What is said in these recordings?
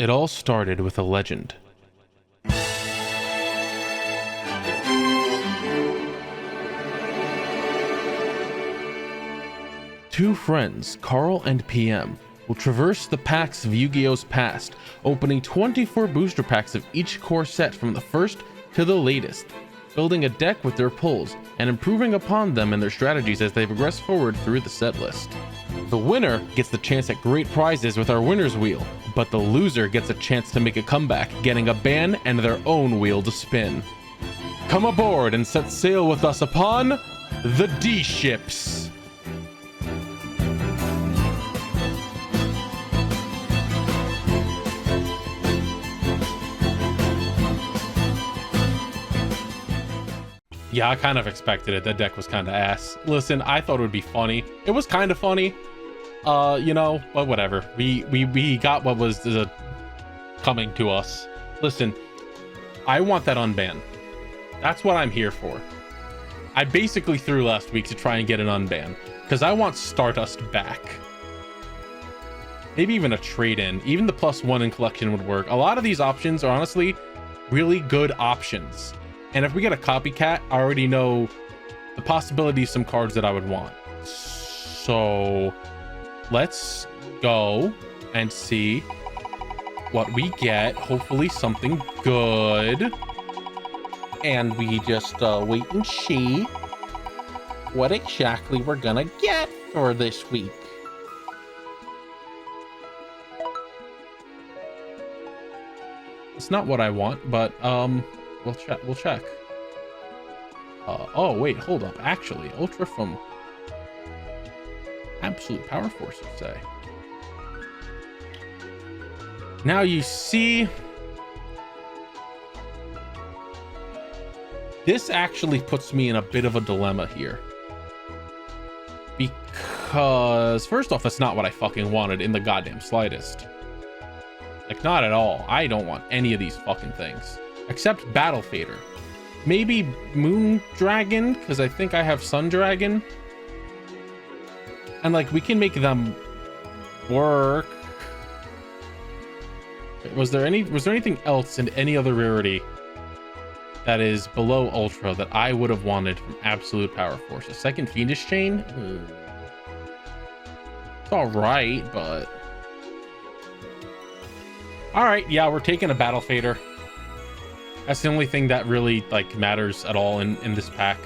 It all started with a legend. Two friends, Carl and PM, will traverse the packs of Yu-Gi-Oh's past, opening 24 booster packs of each core set from the first to the latest, building a deck with their pulls and improving upon them and their strategies as they progress forward through the set list. The winner gets the chance at great prizes with our winner's wheel, but the loser gets a chance to make a comeback, getting a ban and their own wheel to spin. Come aboard and set sail with us upon the DSHYPS. Yeah, I kind of expected it. That deck was kind of ass. Listen, I thought it would be funny. It was kind of funny. You know, but whatever. We got what was coming to us. Listen, I want that unban. That's what I'm here for. I basically threw last week to try and get an unban because I want Stardust back. Maybe even a trade-in. Even the +1 in collection would work. A lot of these options are honestly really good options. And if we get a copycat, I already know the possibility of some cards that I would want. So let's go and see what we get. Hopefully something good. And we just wait and see what exactly we're gonna get for this week. It's not what I want, but we'll check. Oh wait, hold up. Actually, Ultra from Absolute Power Force, you say. Now you see, this actually puts me in a bit of a dilemma here. Because first off, that's not what I fucking wanted in the goddamn slightest. Like, not at all. I don't want any of these fucking things. Except Battle Fader. Maybe Moon Dragon, because I think I have Sun Dragon. And like, we can make them work. Was there anything else in any other rarity that is below Ultra that I would have wanted from Absolute Power Force? A second Fiendish Chain? It's alright, but... Alright, yeah, we're taking a Battle Fader. That's the only thing that really like matters at all in this pack.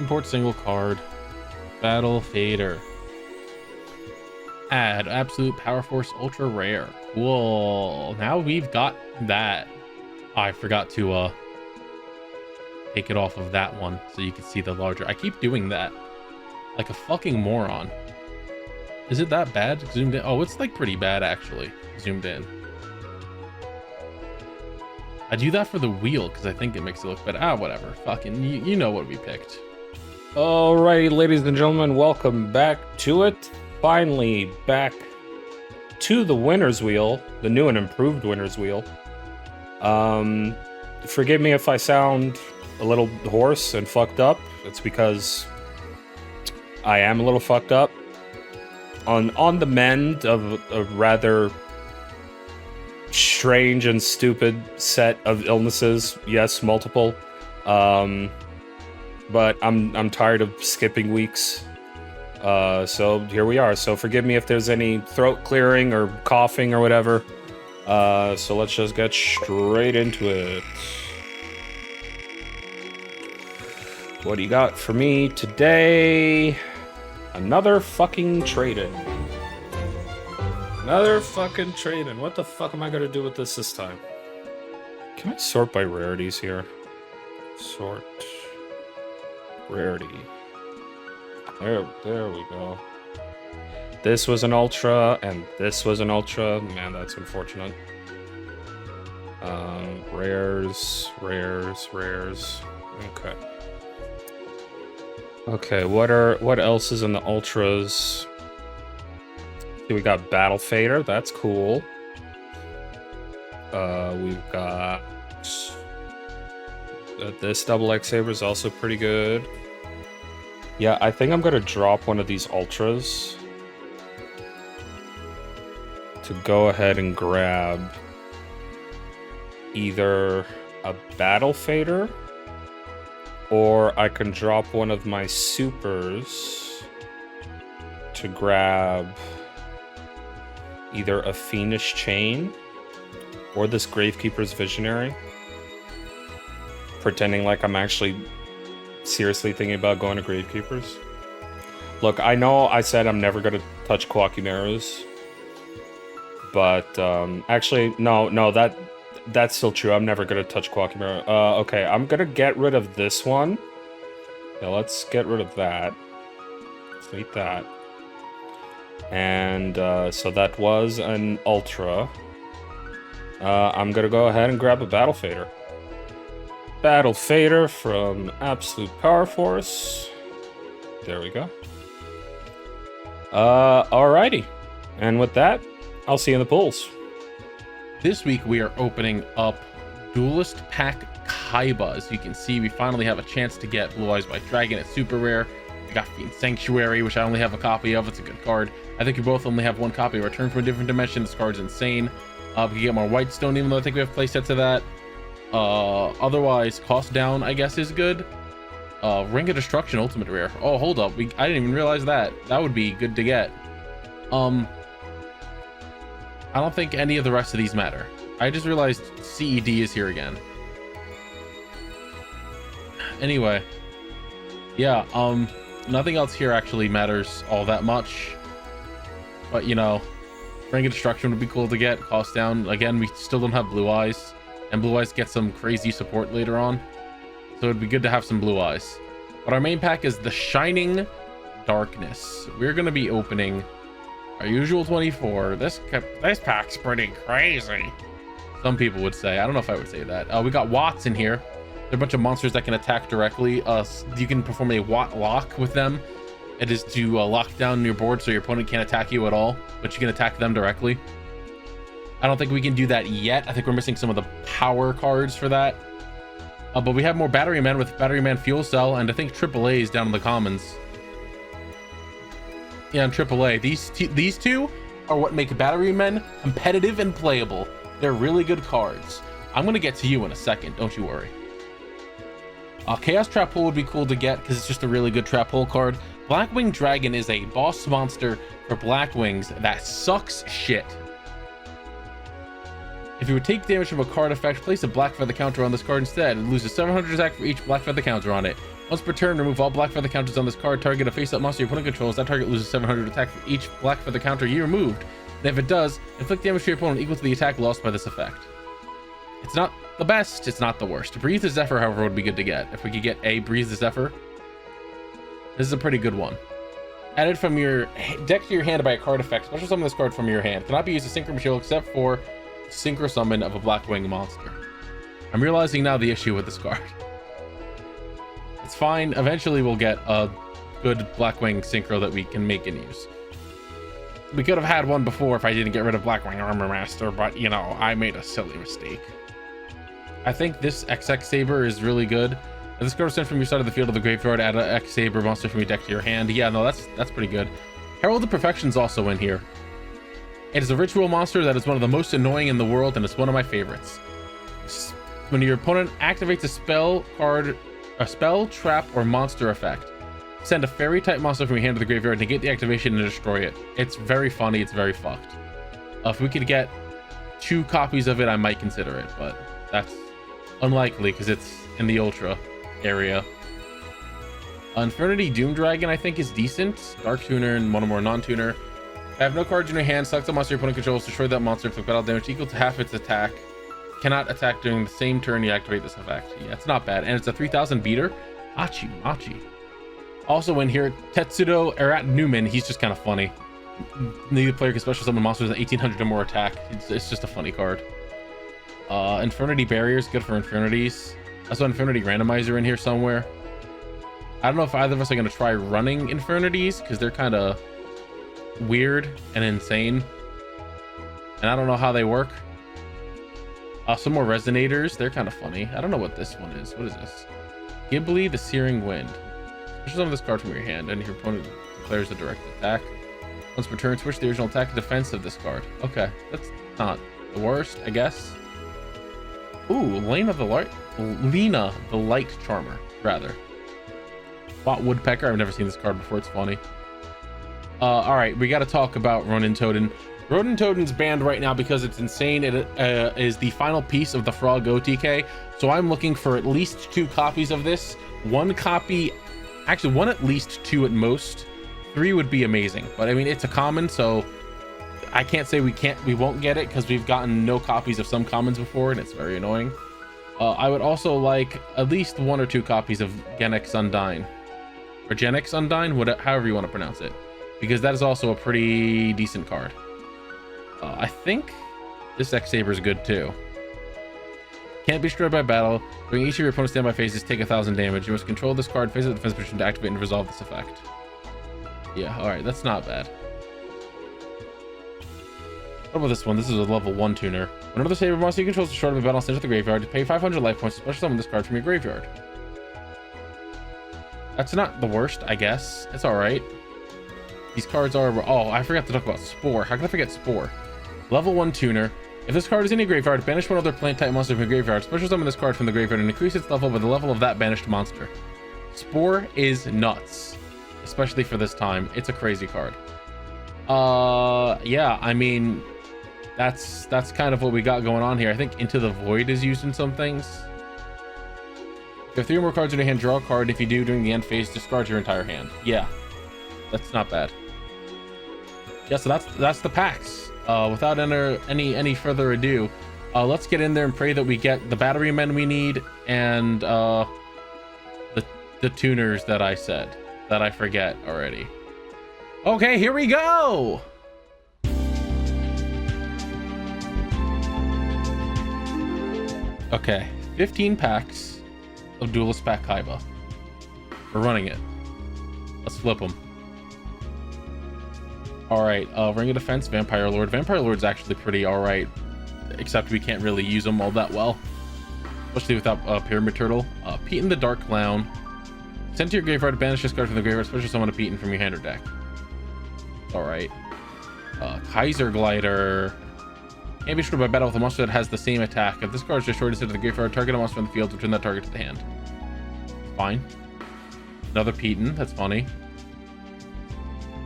Import single card. Battle Fader. Add Absolute Power Force Ultra Rare. Cool. Now we've got that. I forgot to take it off of that one so you can see the larger. I keep doing that like a fucking moron. Is it that bad? Zoomed in. Oh, it's like pretty bad actually. Zoomed in. I do that for the wheel because I think it makes it look better. Ah, whatever. Fucking, you know what we picked. Alrighty, ladies and gentlemen, welcome back to it. Finally back to the winner's wheel, the new and improved winner's wheel. Forgive me if I sound a little hoarse and fucked up. It's because I am a little fucked up. On the mend of a rather strange and stupid set of illnesses. Yes, multiple. But I'm tired of skipping weeks. So here we are. So forgive me if there's any throat clearing or coughing or whatever. So let's just get straight into it. What do you got for me today? Another fucking trade-in. Another fucking trade-in. What the fuck am I gonna do with this time? Can I sort by rarities here? Sort. Rarity. There we go. This was an ultra, and this was an ultra. Man, that's unfortunate. Rares. Okay. Okay, what else is in the ultras? We got Battle Fader, that's cool. We've got this double X Saber is also pretty good. Yeah, I think I'm gonna drop one of these ultras. to go ahead and grab either a Battle Fader, or I can drop one of my supers to grab either a Fiendish Chain or this Gravekeeper's Visionary, pretending like I'm actually seriously thinking about going to Gravekeepers. Look, I know I said I'm never going to touch Kwakimerus, but actually, no, that's still true. I'm never going to touch Kwakimeru. Okay, I'm going to get rid of this one. Yeah, let's get rid of that. Let's delete that. And so that was an Ultra. I'm going to go ahead and grab a Battle Fader. Battle Fader from Absolute Power Force. There we go. Alrighty. And with that, I'll see you in the pools. This week we are opening up Duelist Pack Kaiba. As you can see, we finally have a chance to get Blue Eyes White Dragon. It's super rare. We got Fiend Sanctuary, which I only have a copy of. It's a good card. I think we both only have one copy. Return from a different dimension. This card's insane. We can get more White Stone, even though I think we have playsets of that. Otherwise, cost down, I guess, is good. Ring of Destruction Ultimate Rare. Oh, hold up. I didn't even realize that. That would be good to get. I don't think any of the rest of these matter. I just realized CED is here again. Anyway, yeah, nothing else here actually matters all that much. But, you know, Ring of Destruction would be cool to get. Cost down. Again, we still don't have Blue Eyes. And Blue Eyes get some crazy support later on. So it'd be good to have some Blue Eyes. But our main pack is the Shining Darkness. We're going to be opening our usual 24. This pack's pretty crazy, some people would say. I don't know if I would say that. We got Watts in here. There are a bunch of monsters that can attack directly. You can perform a Watt lock with them. It is to lock down your board so your opponent can't attack you at all, but you can attack them directly. I don't think we can do that yet. I think we're missing some of the power cards for that. But we have more Batteryman with Batteryman Fuel Cell, and I think AAA is down in the commons. Yeah, and AAA. These two are what make Batterymen competitive and playable. They're really good cards. I'm going to get to you in a second, don't you worry. Chaos Trap Hole would be cool to get because it's just a really good Trap Hole card. Blackwing Dragon is a boss monster for Blackwings that sucks shit. If you would take damage from a card effect, place a Black Feather counter on this card instead. It loses 700 attack for each Black Feather counter on it. Once per turn, remove all Black Feather counters on this card. Target a face-up monster your opponent controls. That target loses 700 attack for each Black Feather counter you removed. And if it does, inflict damage to your opponent equal to the attack lost by this effect. It's not the best, it's not the worst. Breathe the Zephyr, however, would be good to get. If we could get a Breathe the Zephyr, this is a pretty good one. Added from your deck to your hand by a card effect. Special summon this card from your hand. Cannot be used as Synchro Material except for Synchro Summon of a Blackwing monster. I'm realizing now the issue with this card. It's fine. Eventually we'll get a good Blackwing Synchro that we can make and use. We could have had one before if I didn't get rid of Blackwing Armor Master, but, you know, I made a silly mistake. I think this XX Saber is really good. If this card is sent from your side of the field to the graveyard, add an X Saber monster from your deck to your hand. Yeah, no, that's pretty good. Herald of Perfection is also in here. It is a ritual monster that is one of the most annoying in the world, and it's one of my favorites. When your opponent activates a spell card, a spell, trap, or monster effect, send a fairy type monster from your hand to the graveyard, negate the activation, and destroy it. It's very funny. It's very fucked. If we could get 2 copies of it, I might consider it, but that's unlikely because it's in the Ultra area. Infernity Doom Dragon, I think, is decent. Dark Tuner and one or more non-tuner. I have no cards in your hand. Select the monster your opponent controls. Destroy that monster. Inflict battle damage equal to half its attack. Cannot attack during the same turn you activate this effect. Yeah, it's not bad. And it's a 3000 beater. Machi. Also in here, Tetsudo Erat Newman. He's just kind of funny. Neither player can special summon monsters at 1800 or more attack. It's just a funny card. Infernity Barriers, good for Infernities. I saw Infernity Randomizer in here somewhere. I don't know if either of us are going to try running Infernities because they're kind of weird and insane. And I don't know how they work. Some more Resonators. They're kind of funny. I don't know what this one is. What is this? Ghibli, the Searing Wind. Special summon this card from your hand and your opponent declares a direct attack. Once per turn, switch the original attack and defense of this card. Okay, that's not the worst, I guess. Ooh, Lena the Light Charmer, rather. Bot Woodpecker. I've never seen this card before. It's funny. All right, we got to talk about Ronintoadin. Ronintoadin's banned right now because it's insane. It is the final piece of the Frog OTK. So I'm looking for at least 2 copies of this. 1 copy, actually 1 at least, 2 at most. 3 would be amazing. But I mean, it's a common, so I can't say we won't get it because we've gotten no copies of some commons before, and it's very annoying. I would also like at least 1 or 2 copies of Genex Undyne, or Genex Undyne, however you want to pronounce it, because that is also a pretty decent card. I think this X-Saber is good too. Can't be destroyed by battle. During each of your opponent's standby phases, take 1,000 damage. You must control this card, face it at the defense position to activate and resolve this effect. Yeah, alright, that's not bad. What about this one? This is a level 1 tuner. When another Saber monster you control is destroyed in battle, send it to the graveyard. Pay 500 life points to special summon this card from your graveyard. That's not the worst, I guess. It's alright. These cards are... Oh, I forgot to talk about Spore. How can I forget Spore? Level 1 tuner. If this card is in your graveyard, banish one other plant type monster from your graveyard. Special summon this card from the graveyard and increase its level by the level of that banished monster. Spore is nuts, especially for this time. It's a crazy card. Yeah, I mean, that's kind of what we got going on here. I think Into the Void is used in some things. If you have 3 or more cards in your hand, draw a card. If you do, during the end phase, discard your entire hand. Yeah, that's not bad. Yeah, so that's the packs. Without any further ado, let's get in there and pray that we get the batterymen we need and the tuners that I said that I forget already. Okay, here we go. Okay, 15 packs of Duelist Pack Kaiba. We're running it. Let's flip them. All right, Ring of Defense, Vampire Lord. Vampire Lord's actually pretty all right, except we can't really use them all that well, especially without Pyramid Turtle. Pete and the Dark Clown. Send to your graveyard, banish this card from the graveyard, special summon a Pete from your hand or deck. All right. Kaiser Glider. Can't be destroyed by battle with a monster that has the same attack. If this card is destroyed, send to the graveyard, target a monster on the field, return that target to the hand. Fine. Another Pete, that's funny.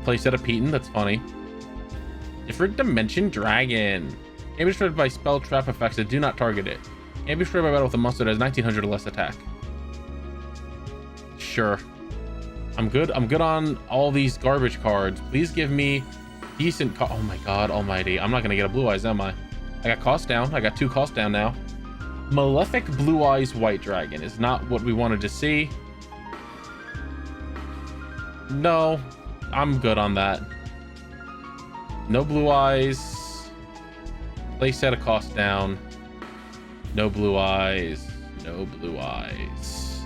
Playset of Pete, that's funny. Different Dimension Dragon. Can't be destroyed by spell trap effects that do not target it. Can't be destroyed by battle with a monster that has 1900 or less attack. Sure. I'm good on all these garbage cards. Please give me decent oh my god almighty. I'm not gonna get a Blue Eyes, am I? I got cost down. I got 2 cost down now. Malefic Blue Eyes White Dragon is not what we wanted to see. No, I'm good on that. No Blue Eyes. Play set a cost down. No Blue Eyes. No Blue Eyes.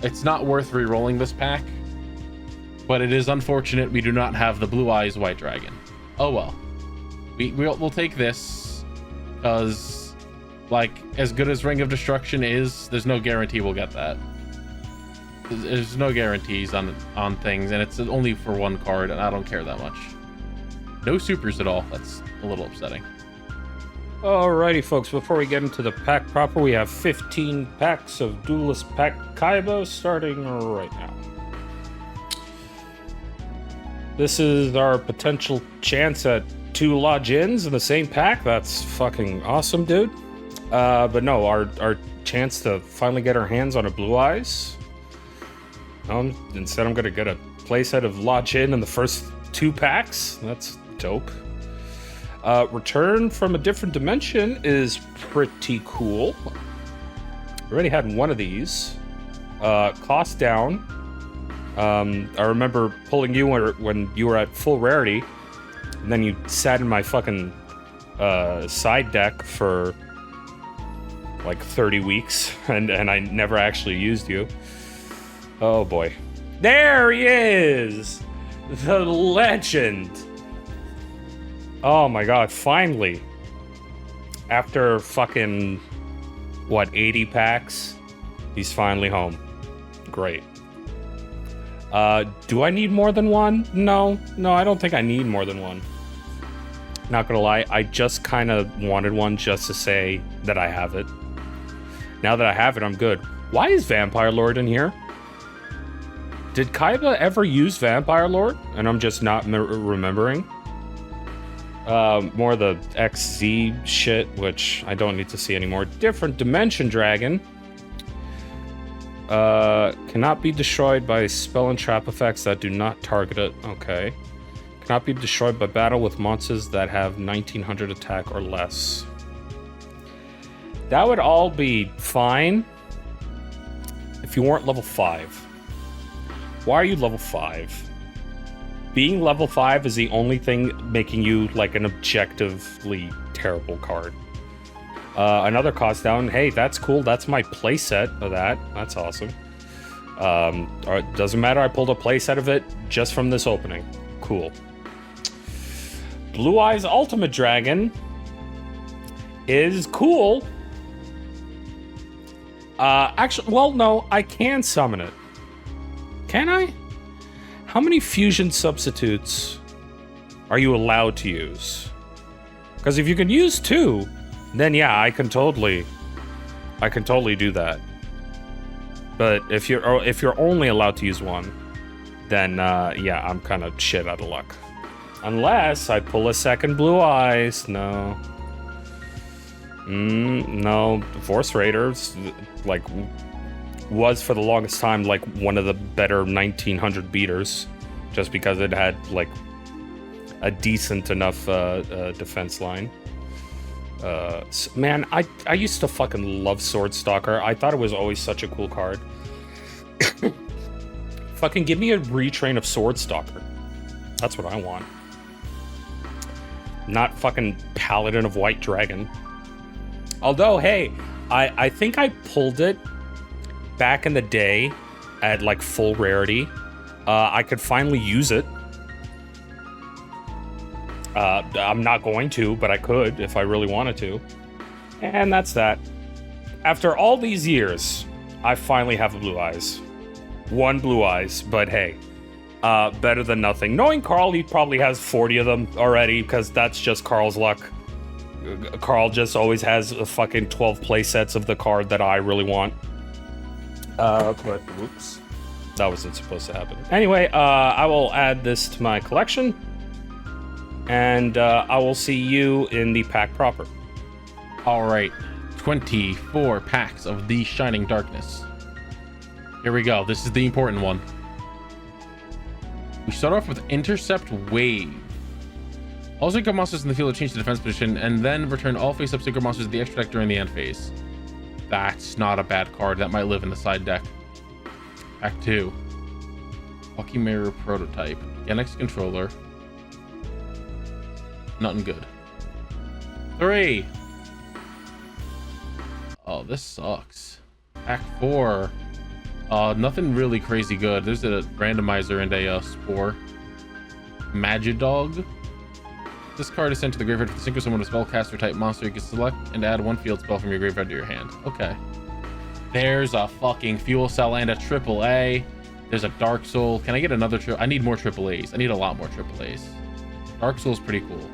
It's not worth re-rolling this pack, but it is unfortunate we do not have the Blue Eyes White Dragon. Oh well. We'll take this, because like as good as Ring of Destruction is, there's no guarantee we'll get that. There's no guarantees on things, and it's only for 1 card, and I don't care that much. No supers at all. That's a little upsetting. Alrighty, folks, before we get into the pack proper, we have 15 packs of Duelist Pack Kaiba starting right now. This is our potential chance at 2 lodge-ins in the same pack. That's fucking awesome, dude. But no, our chance to finally get our hands on a Blue Eyes. Instead, I'm going to get a playset of lodge-in the first 2 packs. That's dope. Return from a Different Dimension is pretty cool. Already had 1 of these. Cost down. I remember pulling you when you were at full rarity, and then you sat in my fucking side deck for like 30 weeks, and I never actually used you. Oh boy. There he is! The legend! Oh my god, finally. After fucking, what, 80 packs? He's finally home. Great. Do I need more than one? No, I don't think I need more than one. Not gonna lie, I just kind of wanted one just to say that I have it. Now that I have it, I'm good. Why is Vampire Lord in here? Did Kaiba ever use Vampire Lord? And I'm just not remembering. More of the XZ shit, which I don't need to see anymore. Different Dimension Dragon. Cannot be destroyed by spell and trap effects that do not target it. Okay. Cannot be destroyed by battle with monsters that have 1900 attack or less. That would all be fine if you weren't level 5. Why are you level 5? Being level 5 is the only thing making you like an objectively terrible card. Another cost down. Hey, that's cool. That's my playset of that. That's awesome. Doesn't matter. I pulled a playset of it just from this opening. Cool. Blue Eyes Ultimate Dragon is cool. Actually, well, no, I can summon it. Can I? How many fusion substitutes are you allowed to use? Because if you can use 2, then yeah, I can totally do that. But if you're only allowed to use 1, then yeah, I'm kind of shit out of luck. Unless I pull a second Blue Eyes. No. No. Force Raiders, like, was for the longest time like one of the better 1900 beaters, just because it had like a decent enough defense line. Man, I used to fucking love Sword Stalker. I thought it was always such a cool card. Fucking give me a retrain of Sword Stalker. That's what I want. Not fucking Paladin of White Dragon. Although, hey, I think I pulled it back in the day at like full rarity. I could finally use it. I'm not going to, but I could if I really wanted to. And that's that. After all these years, I finally have a Blue Eyes. 1 Blue Eyes, but hey, better than nothing. Knowing Carl, he probably has 40 of them already, because that's just Carl's luck. Carl just always has a fucking 12 playsets of the card that I really want. But whoops, that wasn't supposed to happen. Anyway, I will add this to my collection, and I will see you in the pack proper. All right, 24 packs of the Shining Darkness. Here we go. This is the important one. We start off with Intercept Wave. All synchro monsters in the field will change the defense position and then return all face-up synchro monsters to the extra deck during the end phase. That's not a bad card. That might live in the side deck. Pack 2. Lucky Mirror Prototype. Genix Controller. Nothing good. 3. Oh, this sucks. Pack 4. Nothing really crazy good. There's a randomizer and a spore. Magidog. This card is sent to the graveyard with the synchro summon a spellcaster type monster. You can select and add 1 field spell from your graveyard to your hand. Okay. There's a fucking Fuel Cell and a AAA. There's a Dark Soul. Can I get another I need more AAAs. I need a lot more AAAs. Dark Soul's pretty cool.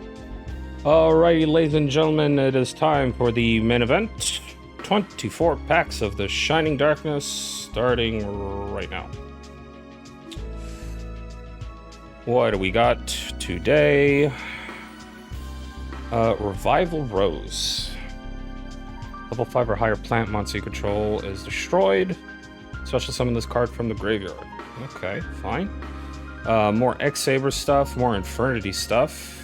Alrighty, ladies and gentlemen, it is time for the main event. 24 packs of the Shining Darkness, starting right now. What do we got today? Revival Rose. Level 5 or higher plant monster you control is destroyed. Special summon this card from the graveyard. Okay, fine. More X-Saber stuff, more Infernity stuff.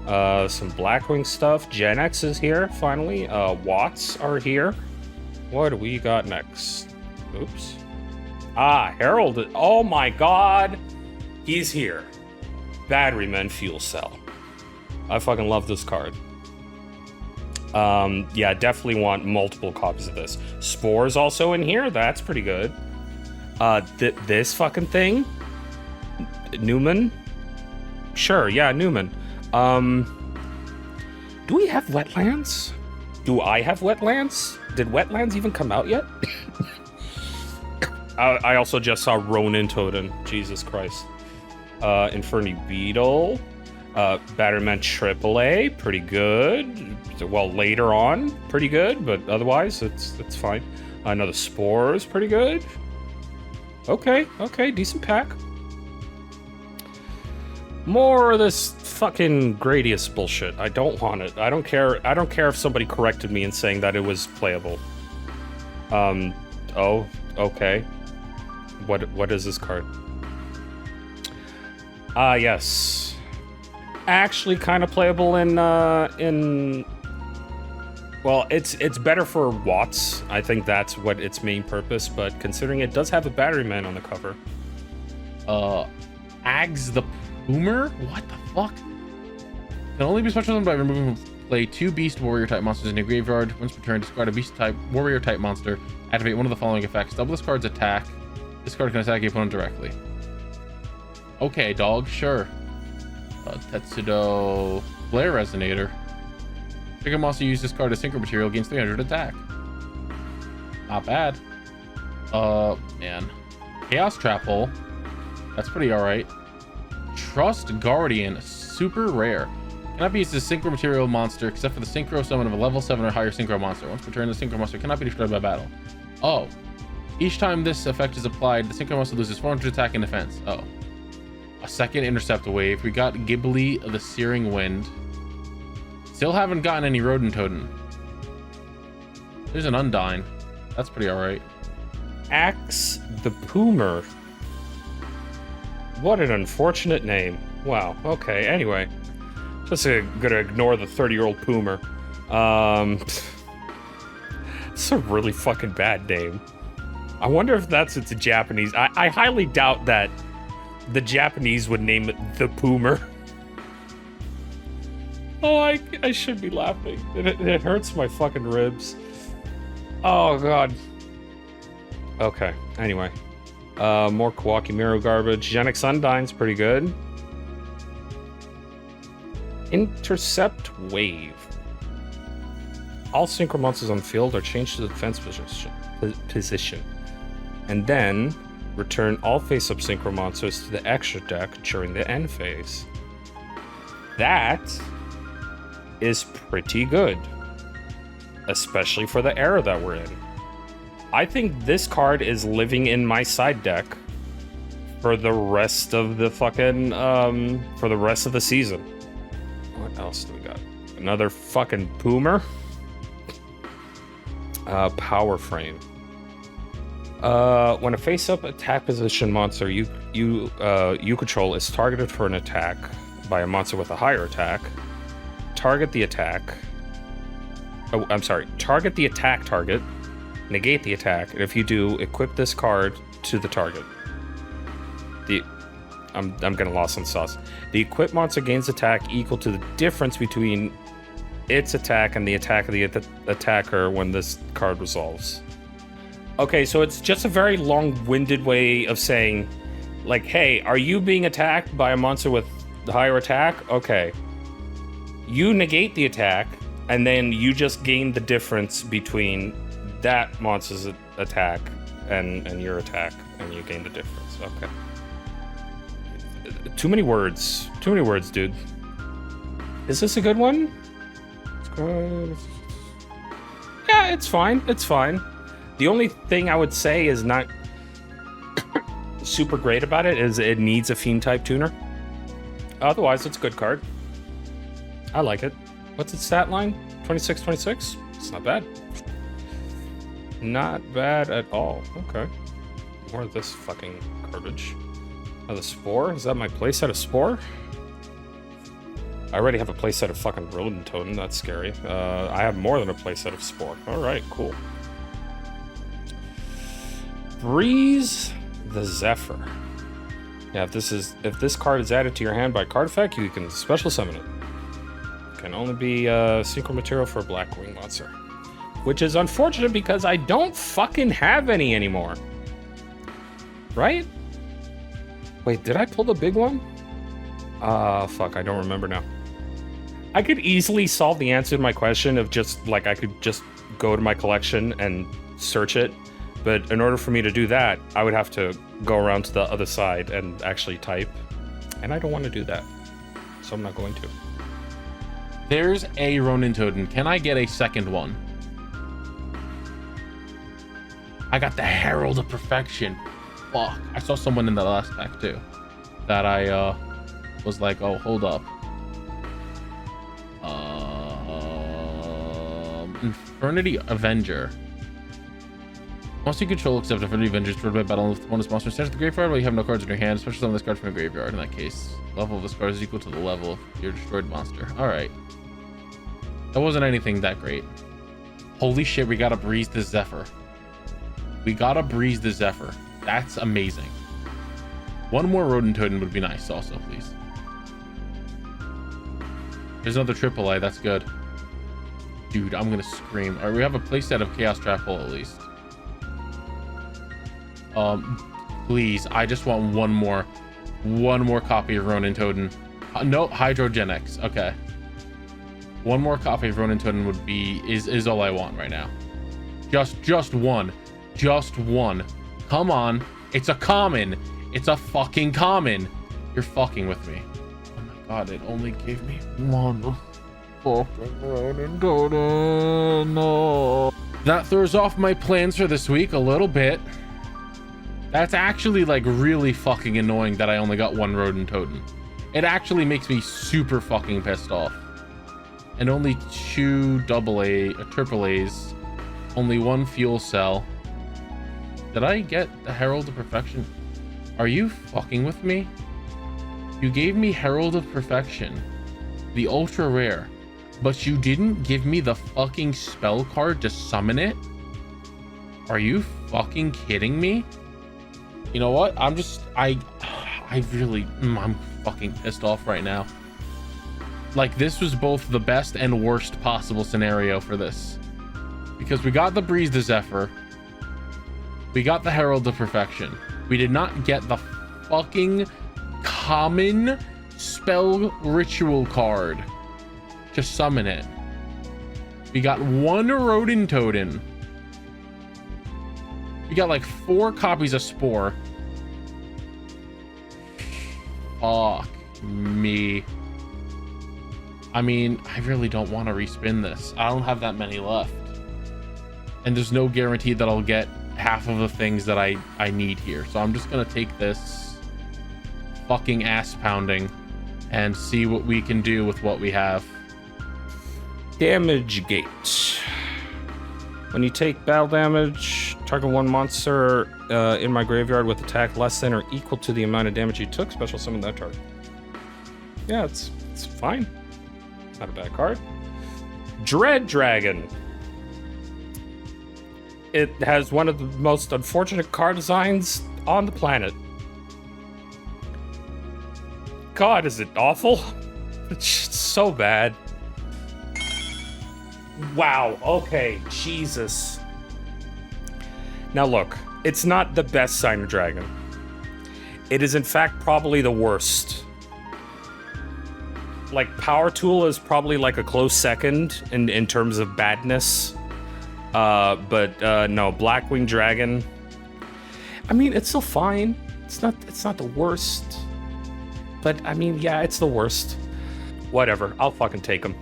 Some Blackwing stuff. Gen X is here, finally. Watts are here. What do we got next? Oops. Herald. Oh my god. He's here. Batteryman Fuel Cell. I fucking love this card. Yeah, definitely want multiple copies of this. Spore's also in here. That's pretty good. This fucking thing. Newman. Sure, yeah, Newman. Do we have Wetlands? Do I have Wetlands? Did Wetlands even come out yet? I also just saw Ronintoadin. Jesus Christ. Inferni Beetle. Batterman AAA, pretty good. Well, later on, pretty good, but otherwise, it's fine. Another Spore is pretty good. Okay, decent pack. More of this fucking Gradius bullshit. I don't want it. I don't care if somebody corrected me in saying that it was playable. Oh, okay. What is this card? Yes. Actually kind of playable in well, it's better for Watts. I think that's what its main purpose, but considering it does have a batteryman on the cover. Ags the Boomer? What the fuck? Can only be special by removing from play 2 Beast Warrior type monsters in your graveyard. Once per turn, discard a Beast type Warrior type monster. Activate one of the following effects. Double this card's attack. This card can attack your opponent directly. Okay, dog, sure. Tetsudo Flare Resonator. Trigger monster use this card as synchro material, gains 300 attack. Not bad. Man. Chaos Trap Hole. That's pretty alright. Trust Guardian, super rare. Cannot be used as synchro material monster except for the synchro summon of a level 7 or higher synchro monster. Once per turn, the synchro monster cannot be destroyed by battle. Oh. Each time this effect is applied, the synchro monster loses 400 attack and defense. Oh. A second intercept wave. We got Ghibli of the Searing Wind. Still haven't gotten any Ronintoadin. There's an Undyne. That's pretty alright. Axe the Poomer. What an unfortunate name. Wow, okay, anyway. Just gonna ignore the 30-year-old Poomer. It's a really fucking bad name. I wonder if that's its Japanese. I highly doubt that the Japanese would name it the Poomer. Oh, I should be laughing. It hurts my fucking ribs. Oh, God. Okay, anyway. More Kawaki Miru garbage. Genix Undyne's pretty good. Intercept Wave. All synchro monsters on the field are changed to the defense position. And then return all face-up synchro monsters to the extra deck during the end phase. That is pretty good. Especially for the era that we're in. I think this card is living in my side deck for the rest of the fucking, for the rest of the season. What else do we got? Another fucking Poomer. Power Frame. When a face-up attack position monster you control is targeted for an attack by a monster with a higher attack, target the attack. Oh, I'm sorry. Target the attack target, negate the attack, and if you do, equip this card to the target. I'm getting lost in sauce. The equipped monster gains attack equal to the difference between its attack and the attack of the attacker when this card resolves. Okay, so it's just a very long-winded way of saying, like, hey, are you being attacked by a monster with the higher attack? Okay. You negate the attack, and then you just gain the difference between that monster's attack and your attack, and you gain the difference. Okay. Too many words. Too many words, dude. Is this a good one? Yeah, it's fine. It's fine. The only thing I would say is not super great about it is it needs a Fiend type tuner. Otherwise, it's a good card. I like it. What's its stat line? 26/26? It's not bad. Not bad at all. Okay. More of this fucking garbage. Oh, the Spore? Is that my playset of Spore? I already have a playset of fucking Ronintoadin. That's scary. I have more than a playset of Spore. Alright, cool. Breeze the Zephyr. Yeah, if this card is added to your hand by card effect, you can special summon it. Can only be synchro material for a black wing monster. Which is unfortunate because I don't fucking have any anymore. Right? Wait, did I pull the big one? Fuck, I don't remember now. I could easily solve the answer to my question of just, like, I could just go to my collection and search it But in order for me to do that, I would have to go around to the other side and actually type. And I don't want to do that. So I'm not going to. There's a Ronintoadin. Can I get a second one? I got the Herald of Perfection. Fuck. I saw someone in the last pack too. That I was like, oh, hold up. Infernity Avenger. Once you control, except Infernity Avenger is destroyed by battle with one monster stands at the graveyard while you have no cards in your hand, especially some of this card from the graveyard. In that case, level of this card is equal to the level of your destroyed monster. Alright. That wasn't anything that great. Holy shit, we gotta breeze the Zephyr. We gotta breeze the Zephyr. That's amazing. One more Ronintoadin would be nice also, please. There's another AAA, that's good. Dude, I'm gonna scream. Alright, we have a playset of Chaos Trap Hole at least. Please, I just want one more copy of Ronintoadin. No, Hydrogenics. Okay. One more copy of Ronintoadin would be is all I want right now. Just one. Just one. Come on. It's a common. It's a fucking common. You're fucking with me. Oh my god, it only gave me one fucking Ronintoadin. No. That throws off my plans for this week a little bit. That's actually like really fucking annoying that I only got one Ronintoadin. It actually makes me super fucking pissed off. And only 2 AAAs, only 1 fuel cell. Did I get the Herald of Perfection? Are you fucking with me? You gave me Herald of Perfection, the ultra rare, but you didn't give me the fucking spell card to summon it? Are you fucking kidding me? You know what? I'm fucking pissed off right now. Like, this was both the best and worst possible scenario for this. Because we got the Breeze the Zephyr. We got the Herald of Perfection. We did not get the fucking common spell ritual card to summon it. We got 1 Ronintoadin. We got like 4 copies of Spore. Fuck me. I mean, I really don't want to respin this. I don't have that many left. And there's no guarantee that I'll get half of the things that I need here. So I'm just going to take this fucking ass pounding and see what we can do with what we have. Damage gate. When you take battle damage, target 1 monster in my graveyard with attack less than or equal to the amount of damage you took. Special summon that target. Yeah, it's fine. It's not a bad card. Dread Dragon. It has one of the most unfortunate card designs on the planet. God, is it awful? It's so bad. Wow, okay, Jesus. Now look, it's not the best Sign of Dragon. It is in fact probably the worst. Like, Power Tool is probably like a close second in terms of badness. But no, Blackwing Dragon. I mean, it's still fine. It's not the worst. But I mean, yeah, it's the worst. Whatever, I'll fucking take him.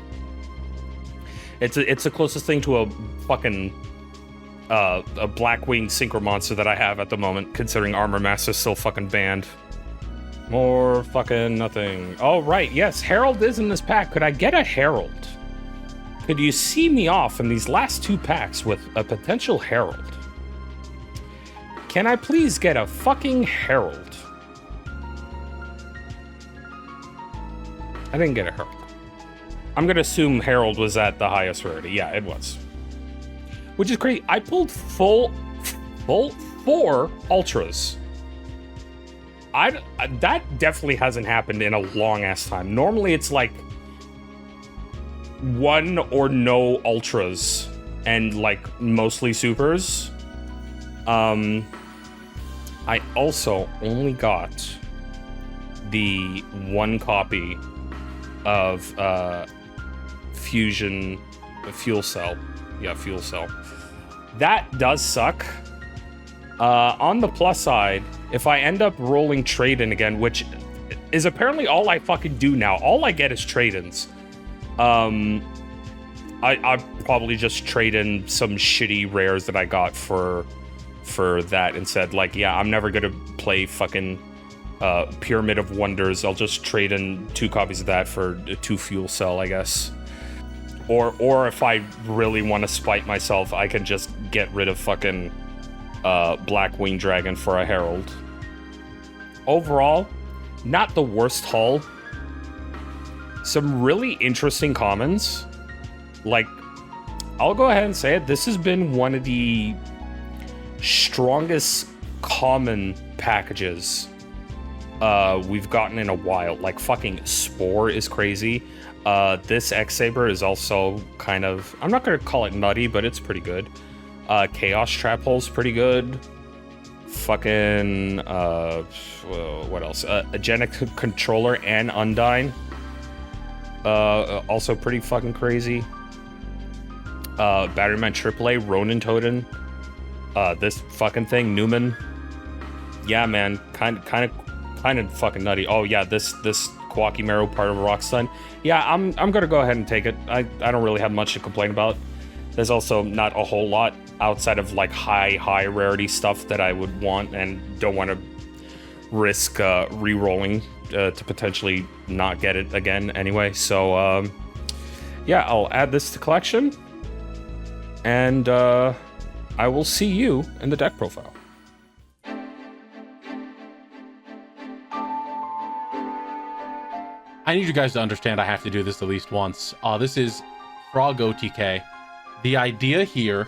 It's the closest thing to a fucking a Blackwing Synchro monster that I have at the moment, considering Armor Master's still fucking banned. More fucking nothing. Oh right, yes, Herald is in this pack. Could I get a Herald? Could you see me off in these last 2 packs with a potential Herald? Can I please get a fucking Herald? I didn't get a Herald. I'm gonna assume Herald was at the highest rarity. Yeah, it was. Which is great. I pulled full 4 Ultras. That definitely hasn't happened in a long ass time. Normally it's like 1 or no Ultras and like mostly Supers. I also only got the 1 copy of Fuel Cell. Yeah, Fuel Cell. That does suck On the plus side, if I end up rolling trade-in again, which is apparently all I fucking do now, all I get is trade-ins. I'd probably just trade in some shitty rares that I got for that instead. Like, yeah, I'm never gonna play fucking Pyramid of Wonders. I'll just trade in 2 copies of that for 2 fuel cell, I guess. Or if I really want to spite myself, I can just get rid of fucking Black Wing Dragon for a Herald. Overall, not the worst haul. Some really interesting commons. Like, I'll go ahead and say it, this has been one of the strongest common packages we've gotten in a while. Like, fucking Spore is crazy. This X-Saber is also kind of, I'm not gonna call it nutty, but it's pretty good. Chaos Trap Hole's pretty good. Fucking, what else? Agenic Controller and Undyne. Also pretty fucking crazy. Batteryman AAA, Ronintoadin. This fucking thing, Newman. Yeah, man, kind of fucking nutty. Oh yeah, this Kwakimeru part of Rockstun. Yeah, I'm gonna go ahead and take it. I don't really have much to complain about. There's also not a whole lot outside of like high rarity stuff that I would want and don't want to risk re-rolling to potentially not get it again anyway. So yeah, I'll add this to collection, and I will see you in the deck profile. I need you guys to understand I have to do this at least once. This is Frog OTK. The idea here,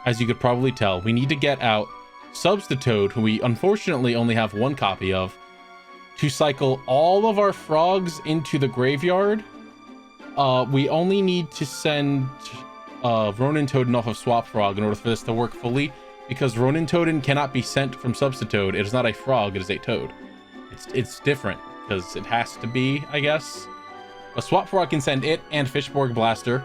as you could probably tell, we need to get out Substitute, who we unfortunately only have 1 copy of, to cycle all of our frogs into the graveyard. We only need to send Ronintoadin off of Swap Frog in order for this to work fully, because Ronintoadin cannot be sent from Substitute. It is not a frog, it is a toad. It's different, because it has to be, I guess. But Swap Frog can send it and Fishborg Blaster,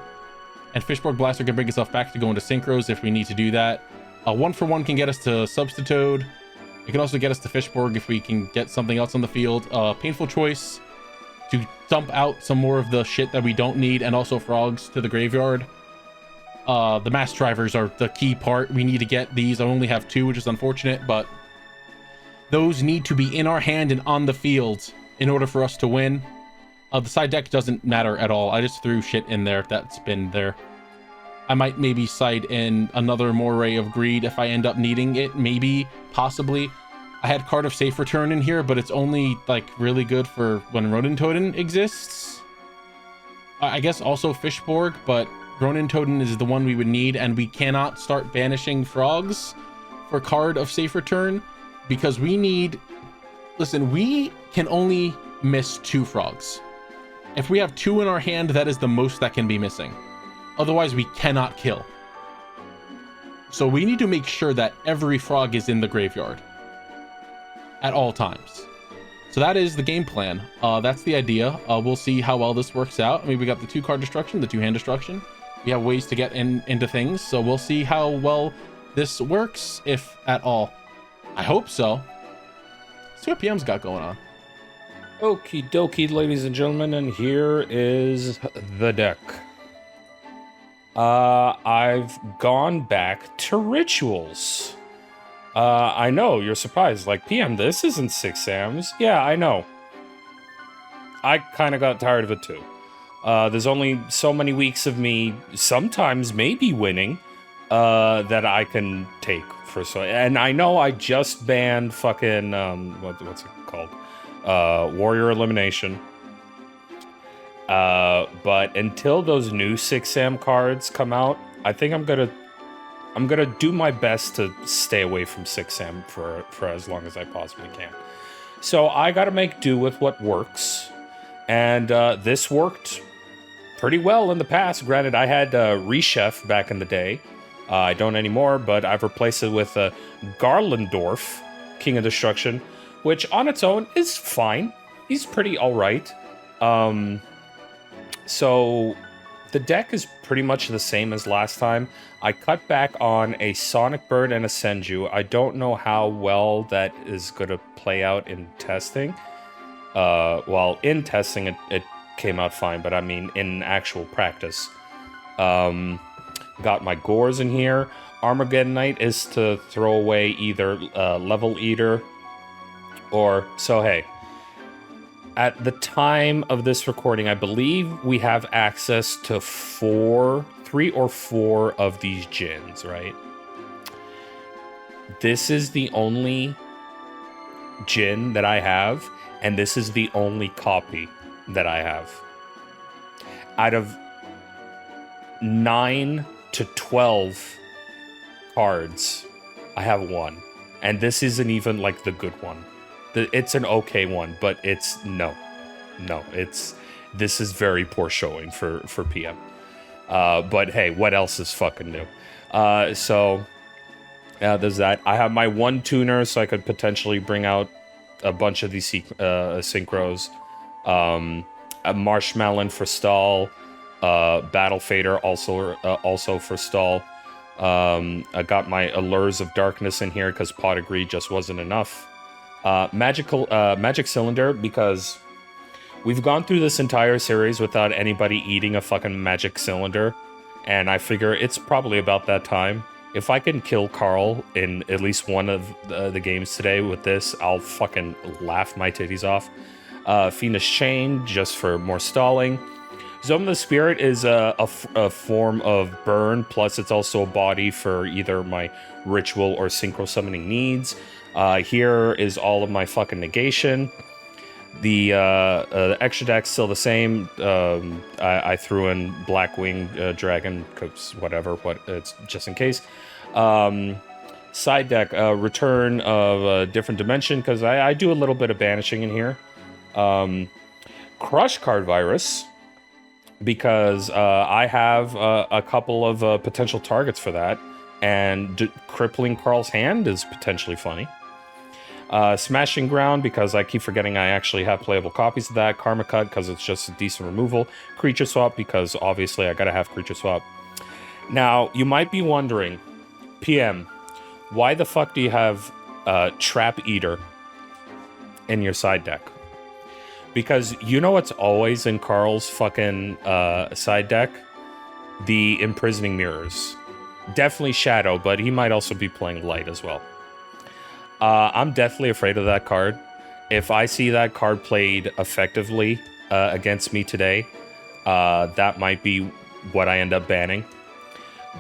and Fishborg Blaster can bring itself back to go into Synchros if we need to do that. 1-for-1 can get us to Substitute. It can also get us to Fishborg if we can get something else on the field. Painful Choice to dump out some more of the shit that we don't need, and also frogs to the graveyard. The mass drivers are the key part. We need to get these. I only have 2, which is unfortunate, but those need to be in our hand and on the field in order for us to win. The side deck doesn't matter at all. I just threw shit in there that's been there. I might maybe side in another Moray of Greed if I end up needing it. Maybe, possibly. I had Card of Safe Return in here, but it's only like really good for when Ronintoadin exists. I guess also Fishborg, but Ronintoadin is the one we would need, and we cannot start banishing frogs for Card of Safe Return because we need... Listen, we can only miss 2 frogs. If we have 2 in our hand, that is the most that can be missing. Otherwise, we cannot kill. So we need to make sure that every frog is in the graveyard at all times. So that is the game plan. That's the idea. We'll see how well this works out. I mean, we got the 2-card destruction, the 2-hand destruction. We have ways to get into things. So we'll see how well this works, if at all. I hope so. Let's see what PM's got going on. Okie dokie, ladies and gentlemen, and here is the deck. I've gone back to Rituals. I know, you're surprised. Like, PM, this isn't 6 Sams. Yeah, I know. I kind of got tired of it too. There's only so many weeks of me sometimes maybe winning that I can take for so. And I know I just banned fucking what's it called? Warrior Elimination. But until those new 6 Sam cards come out, I think I'm gonna do my best to stay away from 6 Sam for as long as I possibly can. So I gotta make do with what works. And this worked pretty well in the past. Granted, I had Rechef back in the day. I don't anymore, but I've replaced it with Garlandorf, King of Destruction, which on its own is fine. He's pretty alright. So the deck is pretty much the same as last time. I cut back on a Sonic Bird and a Senju. I don't know how well that is going to play out in testing. Well, in testing, it came out fine, but I mean, in actual practice. Got my Gores in here. Armageddonite is to throw away either Level Eater or... So, hey. At the time of this recording, I believe we have access to 3 or 4 of these Djinns, right? This is the only Djinn that I have, and this is the only copy that I have. Out of 9 to 12 cards, I have 1. And this isn't even, like, the good one. It's an okay one, but it's... No, this is very poor showing for PM. But hey, what else is fucking new? So, there's that. I have my 1 tuner, so I could potentially bring out a bunch of these synchros. A Marshmallow for stall. Battle Fader also for stall. I got my Allures of Darkness in here because Pot-Agree just wasn't enough. Magic Cylinder, because we've gone through this entire series without anybody eating a fucking Magic Cylinder, and I figure it's probably about that time. If I can kill Carl in at least one of the games today with this, I'll fucking laugh my titties off. Fiendish Chain, just for more stalling. Zone of the Spirit is a form of burn, plus it's also a body for either my ritual or synchro summoning needs. Here is all of my fucking negation. The extra deck's still the same. I threw in Blackwing Dragon, cause whatever, but it's just in case. Side deck, Return of Different Dimension, because I do a little bit of banishing in here. Crush Card Virus, because I have a couple of potential targets for that, and crippling Carl's hand is potentially funny. Smashing Ground, because I keep forgetting I actually have playable copies of that. Karma Cut, because it's just a decent removal. Creature Swap, because obviously I gotta have Creature Swap. Now, you might be wondering, PM, why the fuck do you have Trap Eater in your side deck? Because you know what's always in Carl's fucking side deck? The Imprisoning Mirrors. Definitely Shadow, but he might also be playing Light as well. I'm deathly afraid of that card. If I see that card played effectively against me today, that might be what I end up banning.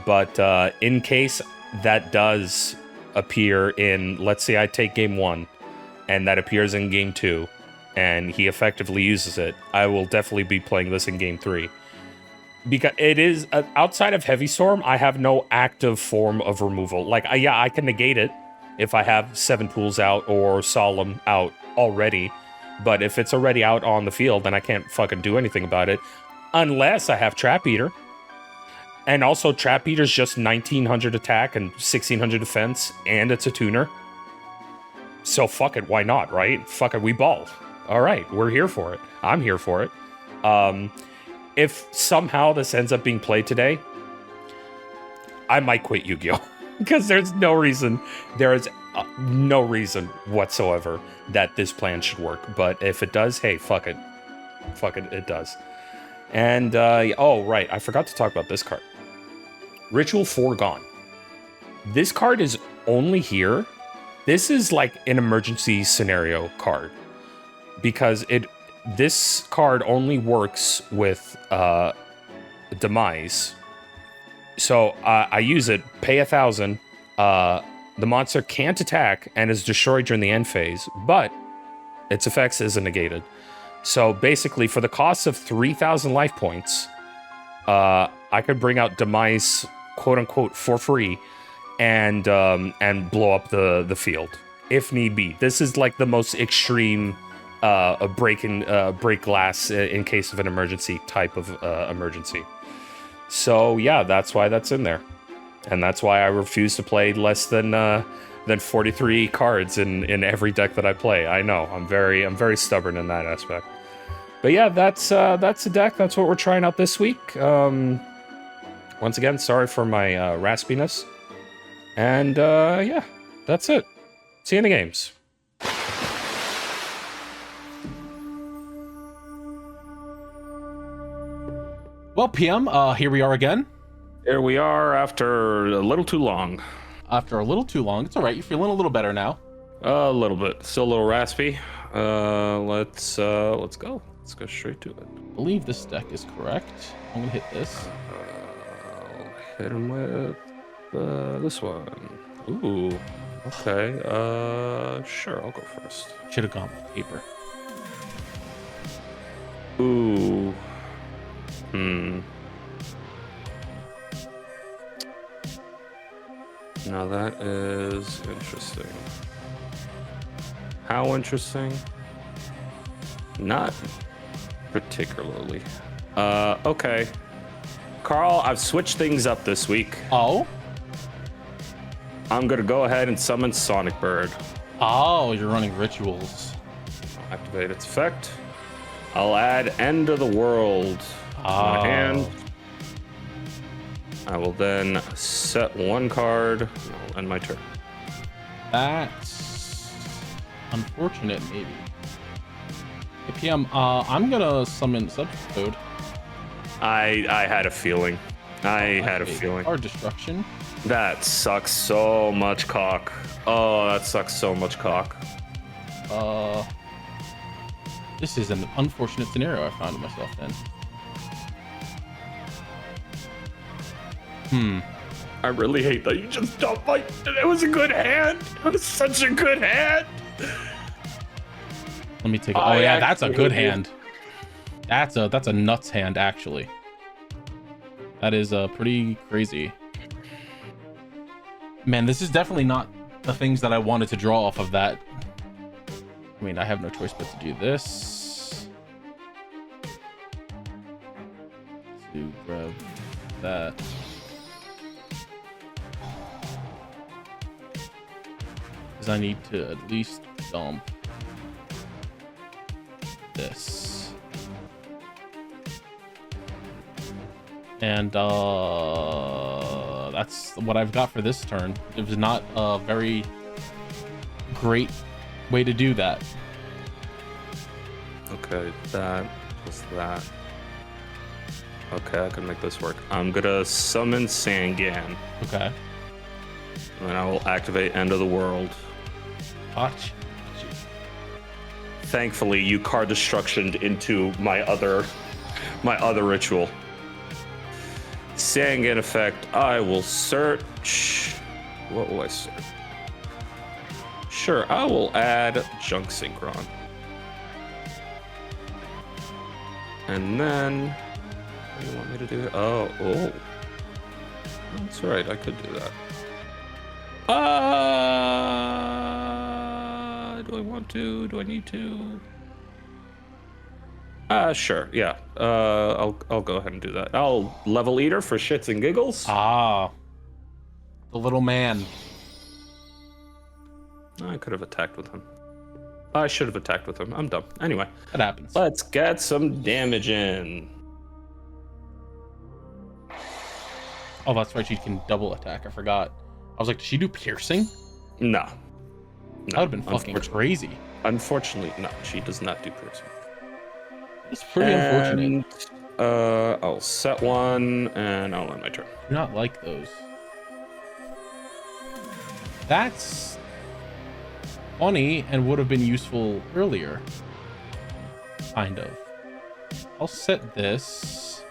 But in case that does appear in, let's say I take game 1, and that appears in game 2, and he effectively uses it, I will definitely be playing this in game 3. Because it is, outside of Heavy Storm, I have no active form of removal. Like, yeah, I can negate it if I have 7 Pools out or Solemn out already. But if it's already out on the field, then I can't fucking do anything about it. Unless I have Trap Eater. And also, Trap Eater's just 1900 attack and 1600 defense, and it's a tuner. So fuck it, why not, right? Fuck it, we ball. Alright, we're here for it. I'm here for it. If somehow this ends up being played today, I might quit Yu-Gi-Oh! Because there is no reason whatsoever that this plan should work. But if it does, hey, fuck it. Fuck it, it does. And, oh, right, I forgot to talk about this card. Ritual Foregone. This card is only here. This is like an emergency scenario card. Because this card only works with Demise. So I use it, pay 1,000. The monster can't attack and is destroyed during the end phase, but its effects isn't negated. So basically, for the cost of 3,000 life points, I could bring out Demise, quote unquote, for free, and blow up the field if need be. This is like the most extreme break glass in case of an emergency type of emergency. So yeah, that's why that's in there, and that's why I refuse to play less than 43 cards in every deck that I play. I know I'm very stubborn in that aspect. But yeah, that's the deck. That's what we're trying out this week. Once again, sorry for my raspiness. And yeah, that's it. See you in the games. Well, PM, here we are again. Here we are after a little too long. After a little too long. It's all right. You're feeling a little better now. A little bit. Still a little raspy. Let's go. Let's go straight to it. I believe this deck is correct. I'm gonna hit this. I'll hit him with this one. Ooh. Okay. Sure. I'll go first. Should have gone with paper. Ooh. Now that is interesting. How interesting? Not particularly. Okay. Carl, I've switched things up this week. Oh? I'm gonna go ahead and summon Sonic Bird. Oh, you're running rituals. I'll activate its effect. I'll add End of the World to my hand. I will then set one card, and I'll end my turn. That's unfortunate, maybe. Hey, PM, I'm gonna summon Substitute. I had a feeling. I had a feeling. Card destruction. That sucks so much cock. Oh, that sucks so much cock. This is an unfortunate scenario I found myself in. I really hate that you just don't like it. It was a good hand. It was such a good hand. Let me take it. Oh yeah, that's a good hand. That's a nuts hand, actually. That is pretty crazy. Man, this is definitely not the things that I wanted to draw off of that. I mean, I have no choice but to do this. To grab that. Because I need to at least dump this. And that's what I've got for this turn. It was not a very great way to do that. Okay, that was that. Okay, I can make this work. I'm gonna summon Sangan. Okay. And then I will activate End of the World. Watch. Thankfully, you card destructioned into my other ritual. Sangan effect. I will search. What will I search? Sure, I will add Junk Synchron. And then, what do you want me to do? Oh. That's right, I could do that. Do I want to? Do I need to? Sure, yeah. I'll go ahead and do that. I'll level eater for shits and giggles. Ah. The little man. I could have attacked with him. I should have attacked with him. I'm dumb. Anyway. That happens. Let's get some damage in. Oh, that's right. She can double attack. I forgot. I was like, did she do piercing? No. That would have been fucking crazy. Unfortunately, no. She does not do piercing. It's pretty unfortunate. I'll set one, and I'll end my turn. Do not like those. That's funny and would have been useful earlier. Kind of. I'll set this.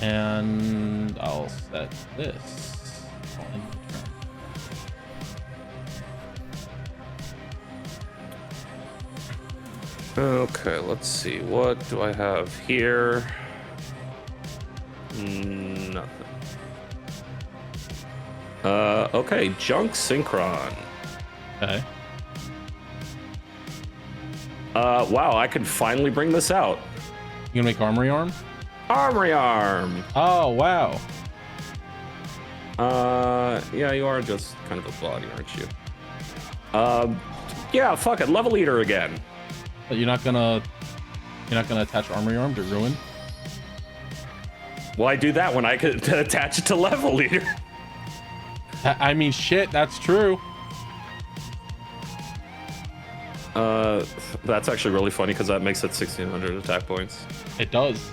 And I'll set this. I'll end my turn. Okay, let's see. What do I have here? Nothing. Okay, Junk Synchron. Okay. Wow, I can finally bring this out. You gonna make Armory Arm? Armory Arm! Oh, wow. Yeah, you are just kind of a body, aren't you? Yeah, fuck it, level eater again. But you're not gonna You're not gonna attach armory arm to ruin? Why do that when I could attach it to level leader? I mean, shit, that's true. That's actually really funny because that makes it 1600 attack points. It does.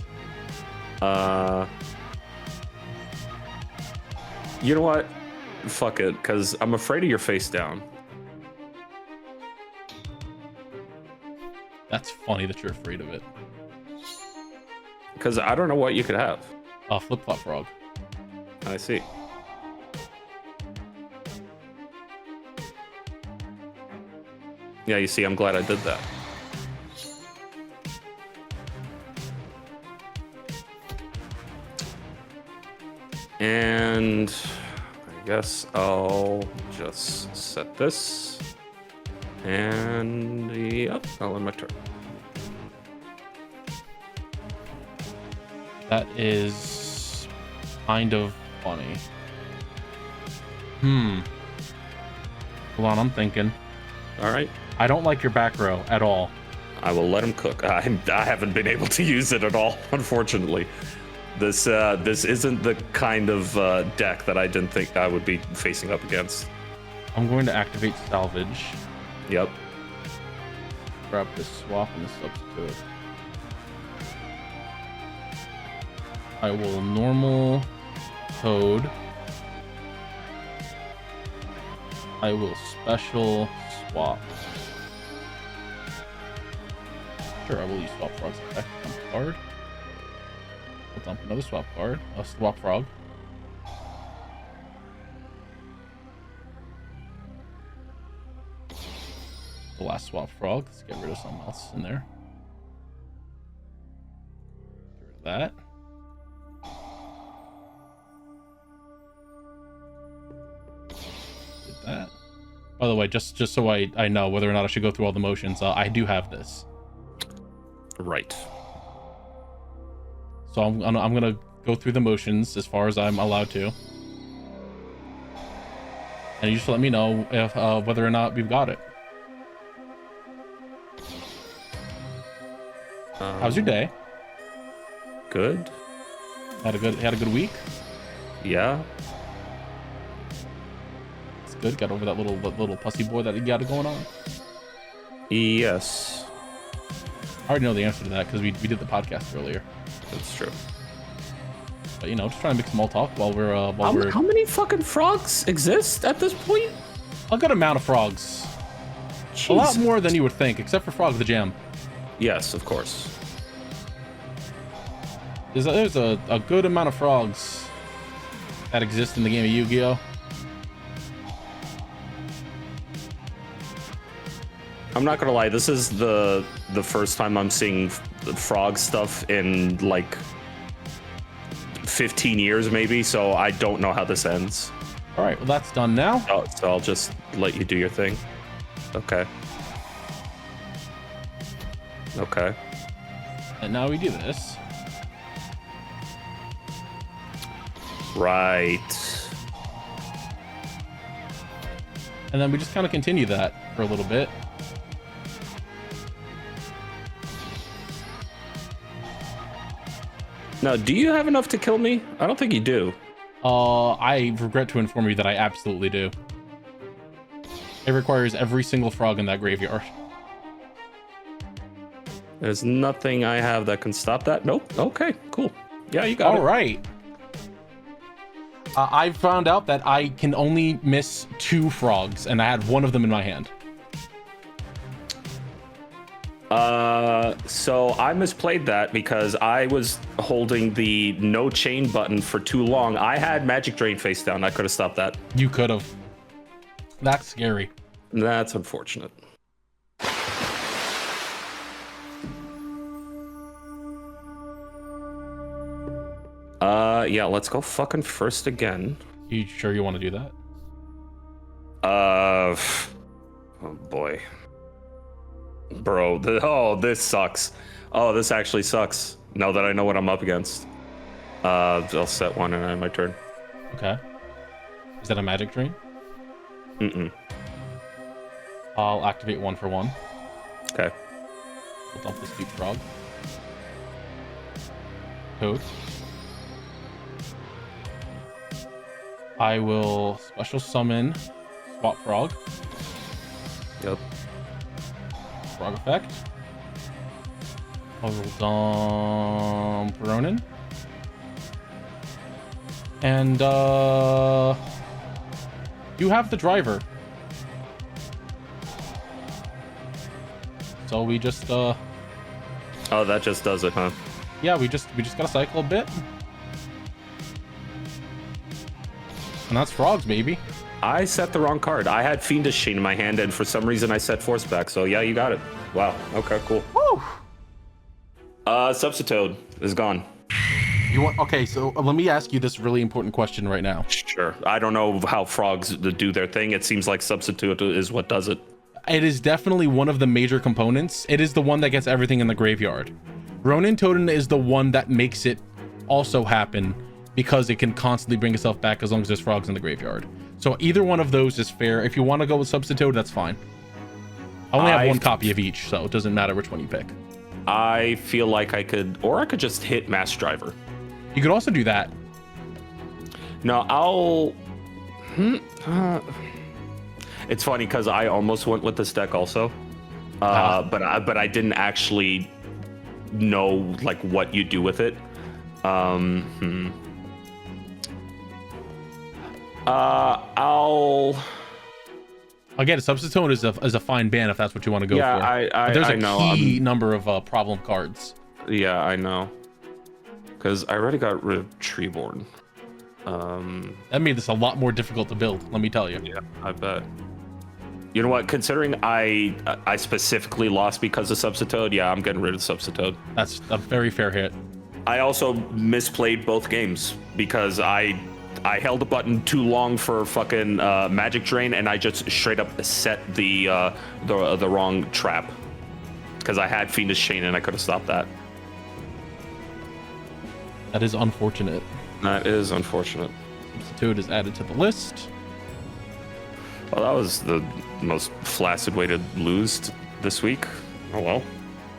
You know what? Fuck it, because I'm afraid of your face down. That's funny that you're afraid of it. Because I don't know what you could have. Flip-flop frog. I see. Yeah, you see, I'm glad I did that. And I guess I'll just set this. And yep, I'll end my turn. That is kind of funny. Hold on, I'm thinking. All right. I don't like your back row at all. I will let him cook. I haven't been able to use it at all, unfortunately. This isn't the kind of deck that I didn't think I would be facing up against. I'm going to activate salvage. Yep. Grab this swap and this substitute. I will normal code. I will special swap. Sure, I will use swap frog's effect. Dump card. I'll dump another swap card. A swap frog. The last swap frog. Let's get rid of something else in there. Get rid of that. Did that. By the way, just so I know whether or not I should go through all the motions, I do have this. Right. So I'm gonna go through the motions as far as I'm allowed to, and you just let me know if whether or not we've got it. How's your day? Good. Had a good week. Yeah. It's good. Got over that little pussy boy that you got going on. Yes. I already know the answer to that because we did the podcast earlier. That's true. But you know, just trying to make small talk while we're How many fucking frogs exist at this point? a good amount of frogs. Jeez. A lot more than you would think, except for Frog the Jam. Yes, of course. There's a good amount of frogs that exist in the game of Yu-Gi-Oh! I'm not gonna lie, this is the first time I'm seeing the frog stuff in like 15 years maybe, so I don't know how this ends. All right, well that's done now. Oh, so I'll just let you do your thing. Okay. Okay. And now we do this. Right. And then we just kind of continue that for a little bit. Now, do you have enough to kill me? I don't think you do. I regret to inform you that I absolutely do. It requires every single frog in that graveyard. There's nothing I have that can stop that. Nope. Okay, cool. Yeah, you got it. All right. I found out that I can only miss 2 frogs, and I had one of them in my hand. So I misplayed that because I was holding the no chain button for too long. I had Magic Drain face down. I could have stopped that. You could have. That's scary. That's unfortunate. Yeah, let's go fucking first again. You sure you want to do that? Oh boy. Bro, this sucks. Oh, this actually sucks. Now that I know what I'm up against. I'll set one and end my turn. Okay. Is that a Magic Drain? Mm-mm. I'll activate 1 for 1. Okay. We'll dump this deep frog. Toad. I will special summon Swap Frog. Yep. Frog effect. I will dump Ronin. And you have the driver. So we just Oh, that just does it, huh? yeah, we just gotta cycle a bit. And that's frogs, baby. I set the wrong card. I had Fiendish Chain in my hand, and for some reason I set Force back. So yeah, you got it. Wow. Okay, cool. Woo! Substitute is gone. You want? Okay, so let me ask you this really important question right now. Sure. I don't know how frogs do their thing. It seems like substitute is what does it. It is definitely one of the major components. It is the one that gets everything in the graveyard. Ronintoadin is the one that makes it also happen because it can constantly bring itself back as long as there's frogs in the graveyard. So either one of those is fair. If you want to go with substitute, that's fine. I only have one copy of each, so it doesn't matter which one you pick. I feel like I could just hit Mass Driver. You could also do that. No, I'll... It's funny because I almost went with this deck also, but I didn't actually know like what you do with it. I'll Again, substitute is a fine ban if that's what you want to go for. Yeah, there's a know. key number of problem cards. Yeah, I know. Because I already got rid of Treeborn. That made this a lot more difficult to build, let me tell you. Yeah, I bet. You know what? Considering I specifically lost because of substitute, yeah, I'm getting rid of substitute. That's a very fair hit. I also misplayed both games because I held the button too long for fucking Magic Drain, and I just straight up set the wrong trap because I had Fiendish Chain and I could have stopped that. That is unfortunate. That is unfortunate. Substitute is added to the list. Well, that was the most flaccid way to lose this week. Oh well.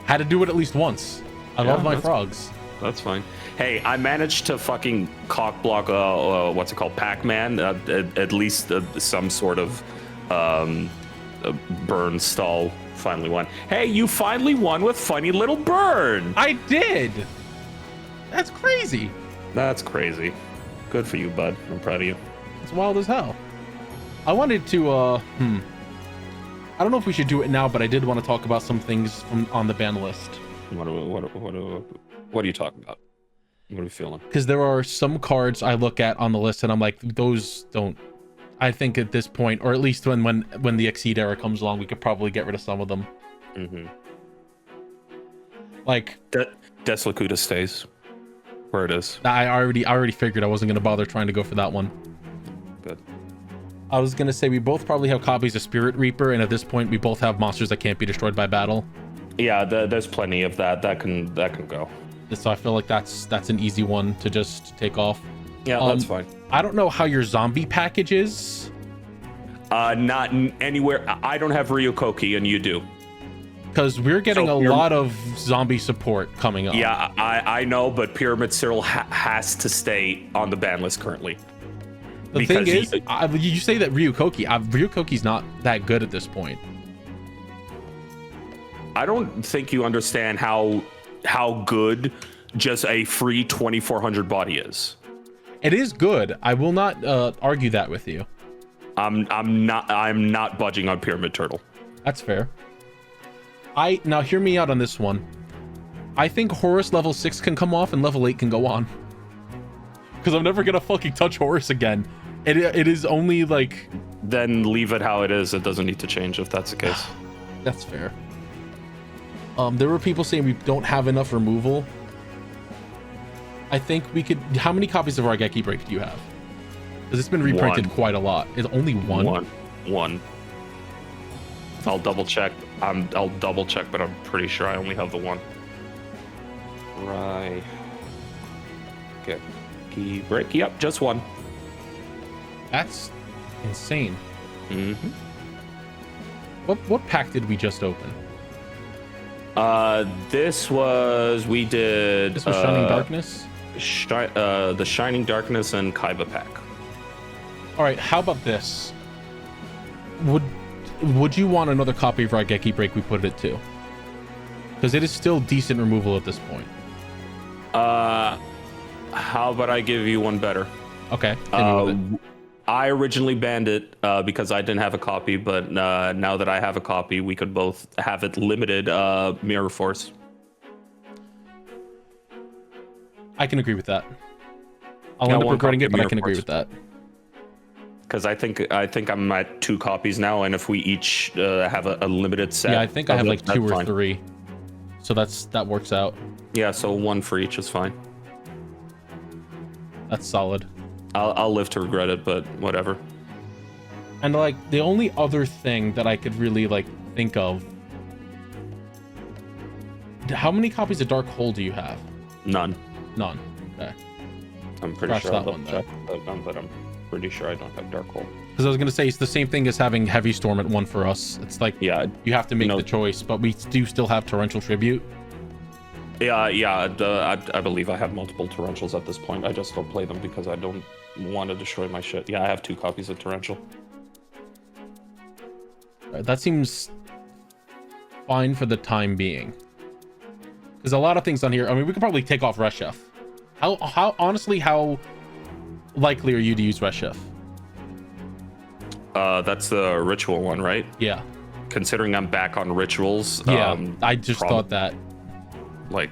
Had to do it at least once. I love my frogs. That's fine. Hey, I managed to fucking cock block what's it called, Pac-Man. At least some sort of burn stall finally won. Hey, you finally won with funny little burn. I did. That's crazy. That's crazy. Good for you, bud. I'm proud of you. It's wild as hell. I wanted to I don't know if we should do it now, but I did want to talk about some things from on the ban list. What are you talking about? What are you feeling? Because there are some cards I look at on the list and I'm like, those don't. I think at this point, or at least when the Exceed era comes along, we could probably get rid of some of them. Mm-hmm. Like Deslakuta stays where it is. I already figured I wasn't gonna bother trying to go for that one. Good. I was gonna say we both probably have copies of Spirit Reaper, and at this point we both have monsters that can't be destroyed by battle. Yeah, there's plenty of that can go. So I feel like that's an easy one to just take off. Yeah, that's fine. I don't know how your zombie package is. Not anywhere. I don't have Ryokoki, and you do. Because we're getting a lot of zombie support coming up. Yeah, I know, but Pyramid Cyril has to stay on the ban list currently. The thing is, you say that Ryokoki's not that good at this point. I don't think you understand how good just a free 2400 body is. It is good. I will not argue that with you. I'm not budging on Pyramid Turtle. That's fair. Now hear me out on this one. I think Horus level 6 can come off and level 8 can go on. Because I'm never gonna fucking touch Horus again. It is only like... Then leave it how it is. It doesn't need to change if that's the case. That's fair. There were people saying we don't have enough removal. I think we could... How many copies of Raigeki Break do you have? Because it's been reprinted quite a lot. It's only one? One. I'll double check. I'll double check, but I'm pretty sure I only have the one. Right. Okay. Key break. Yep, just one. That's insane. Mm-hmm. What pack did we just open? This was Shining Darkness? the Shining Darkness and Kaiba pack. All right, how about this? Would you want another copy of Raigeki Break we put it to? Because it is still decent removal at this point. How about I give you one better? Okay. I originally banned it because I didn't have a copy, but now that I have a copy, we could both have it limited Mirror Force. I can agree with that. I'll end up regretting it, but I can agree with that. Because I think I'm at 2 copies now, and if we each have a limited set, yeah, I think I have like 2 or 3, so that works out. Yeah, so 1 for each is fine. That's solid. I'll live to regret it, but whatever. And like the only other thing that I could really like think of, how many copies of Dark Hole do you have? None. Okay. I'm pretty sure that one, check, but I'm pretty sure I don't have Dark Hole. Because I was gonna say it's the same thing as having Heavy Storm at 1 for us. It's like, yeah, you have to make the choice, but we do still have Torrential Tribute. Yeah. I believe I have multiple Torrentials at this point. I just don't play them because I don't want to destroy my shit. Yeah, I have 2 copies of Torrential. That seems fine for the time being. There's a lot of things on here. I mean, we could probably take off Reshef. How honestly, how likely are you to use Reshef? That's the ritual one, right? Yeah. Considering I'm back on rituals. Yeah, I just thought that. Like,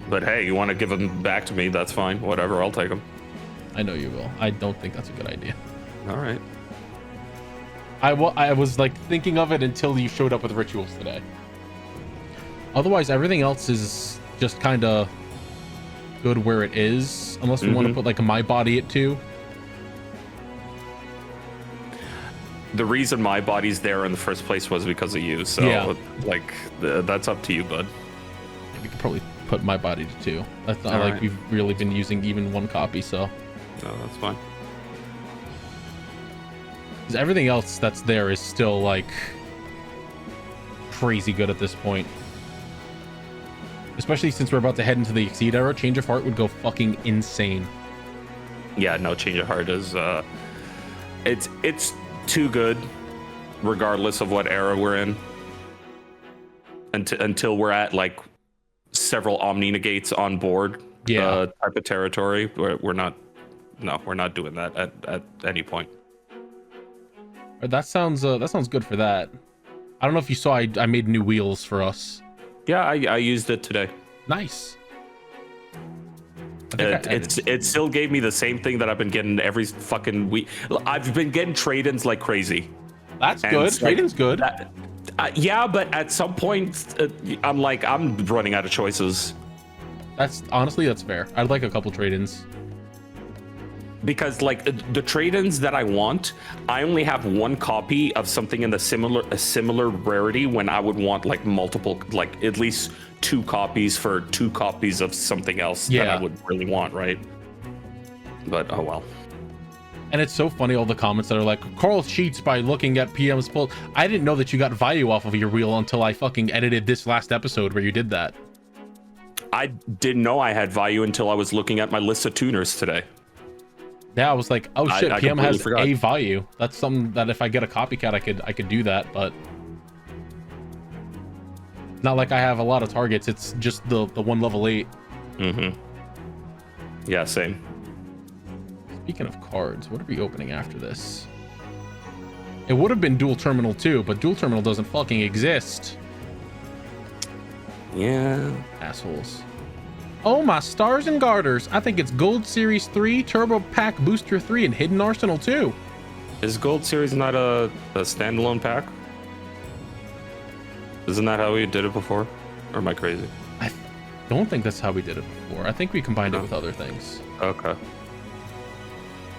but hey, you want to give them back to me? That's fine. Whatever, I'll take them. I know you will. I don't think that's a good idea. All right. I was like thinking of it until you showed up with rituals today. Otherwise, everything else is just kind of good where it is, unless we want to put like my body at 2. The reason my body's there in the first place was because of you. So, yeah. Like, that's up to you, bud. We could probably put my body to 2. That's not like we've really been using even 1 copy, so. No, that's fine. Because everything else that's there is still like crazy good at this point. Especially since we're about to head into the Exceed era, Change of Heart would go fucking insane. Yeah, no, Change of Heart is it's too good, regardless of what era we're in. Until we're at like several Omni Negates on board, type of territory. We're not doing that at any point. That sounds good for that. I don't know if you saw, I made new wheels for us. Yeah, I used it today. Nice. It still gave me the same thing that I've been getting every fucking week. I've been getting trade-ins like crazy. That's good. Trade-ins good. Yeah, but at some point, I'm running out of choices. That's fair. I'd like a couple trade-ins. Because like the trade-ins that I want, I only have 1 copy of something in a similar rarity when I would want like multiple, like at least 2 copies for 2 copies of something else that I would really want, right? But oh well. And it's so funny, all the comments that are like, Carl cheats by looking at PM's pull. I didn't know that you got value off of your wheel until I fucking edited this last episode where you did that. I didn't know I had value until I was looking at my list of tuners today. Yeah, I was like, oh shit, I PM has forgot. a value. That's something that if I get a copycat, I could do that, but not like I have a lot of targets. It's just the 1 level 8. Yeah, same. Speaking of cards, what are we opening after this? It would have been Dual Terminal 2, but Dual Terminal doesn't fucking exist. Yeah. Assholes. Oh my stars and garters. I think it's Gold Series 3, Turbo Pack Booster 3, and Hidden Arsenal 2. Is Gold Series not a standalone pack? Isn't that how we did it before? Or am I crazy? I don't think that's how we did it before. I think we combined it with other things. Okay.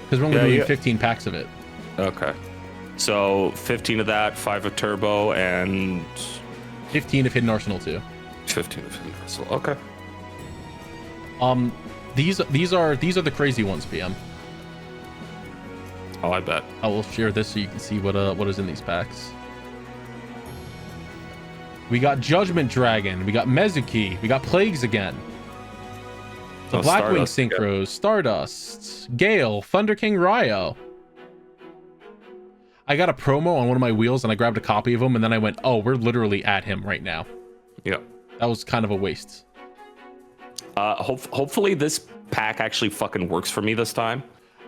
Because we're only doing 15 packs of it. Okay. So 15 of that, 5 of Turbo, and 15 of Hidden Arsenal 2. 15 of Hidden Arsenal. Okay. These are the crazy ones, PM. Oh, I bet. I will share this so you can see what is in these packs. We got Judgment Dragon, we got Mezuki, we got Plagues again. The Blackwing Synchros, Stardust, Gale, Thunder King Ryo. I got a promo on one of my wheels and I grabbed a copy of him and then I went, oh, we're literally at him right now. Yeah. That was kind of a waste. Hopefully this pack actually fucking works for me this time.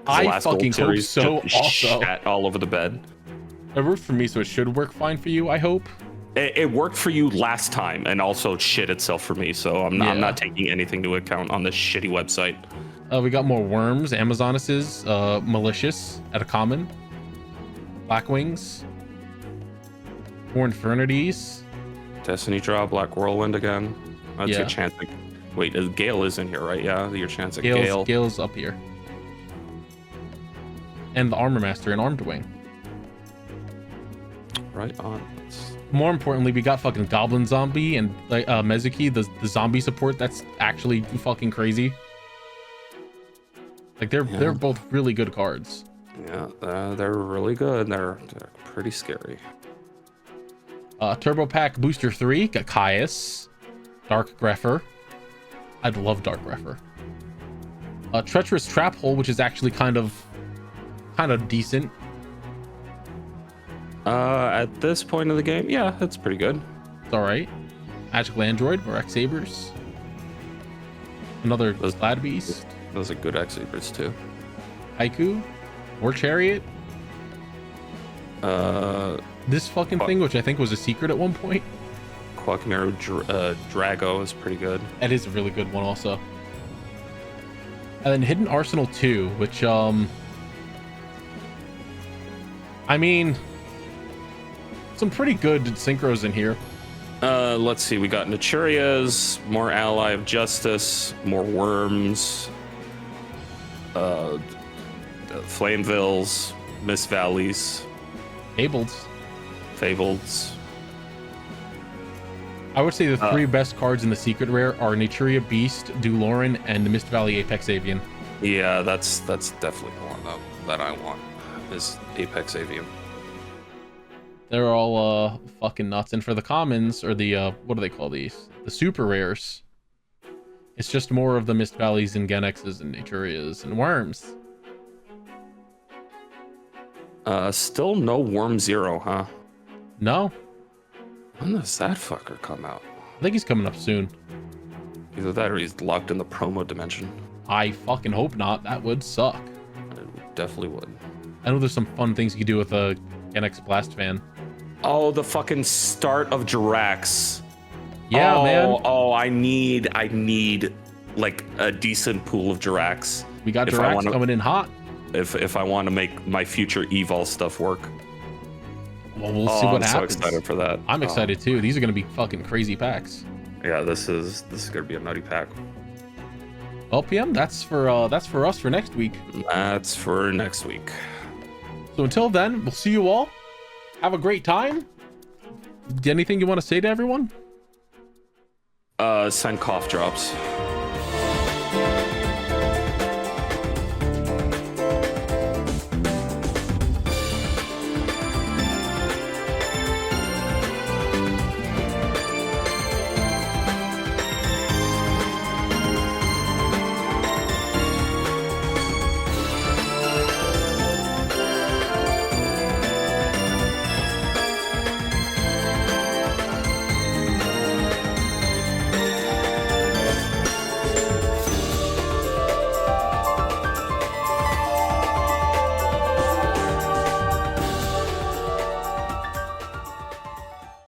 I fucking hope so also. Shat all over the bed. It worked for me, so it should work fine for you, I hope. It worked for you last time and also shit itself for me, so I'm not taking anything to account on this shitty website. We got more worms, Amazonuses, malicious at a common, Blackwings, more Infernities, Destiny draw, Black Whirlwind again. That's your chance. Wait, Gale is in here, right? Yeah, your chance at Gale. Gale's up here. And the Armor Master and Armed Wing. Right on. More importantly, we got fucking Goblin Zombie and Mezuki, the zombie support. That's actually fucking crazy. Like they're both really good cards. Yeah, they're really good. They're pretty scary. Turbo Pack Booster 3 got Caius, Dark Grepher. I'd love Dark Grepher. Treacherous Trap Hole, which is actually kind of decent. At this point of the game, yeah, that's pretty good. It's all right. Magical Android or X-Sabers. Another Glad Beast. Those are good X-Sabers too. Haiku, War Chariot. This fucking thing, which I think was a secret at one point. Quackmero Drago is pretty good. That is a really good one also. And then Hidden Arsenal 2, which I mean, some pretty good synchros in here. Let's see, we got Naturias, more Ally of Justice, more Worms, Flamevilles, Mist Valleys, Fableds. I would say the three best cards in the secret rare are Naturia Beast, Duloran, and the Mist Valley Apex Avian. Yeah, that's definitely the one that I want, is Apex Avian. They're all fucking nuts. And for the commons, or the what do they call these? The super rares. It's just more of the Mist Valleys and Genexes and Naturias and Worms. Still no Worm Zero, huh? No. When does that fucker come out? I think he's coming up soon. Either that or he's locked in the promo dimension. I fucking hope not. That would suck. It definitely would. I know there's some fun things you can do with a Genex Blast fan. Oh, the fucking start of Jirax. Yeah, man. Oh, I need like a decent pool of Jirax. We got Jirax coming in hot. If I want to make my future Evol stuff work. Well, we'll see what happens. I'm so excited for that. I'm excited too. These are going to be fucking crazy packs. Yeah, this is going to be a nutty pack. Well, PM, that's for us for next week. That's for next week. So until then, we'll see you all. Have a great time. Anything you want to say to everyone? Send cough drops.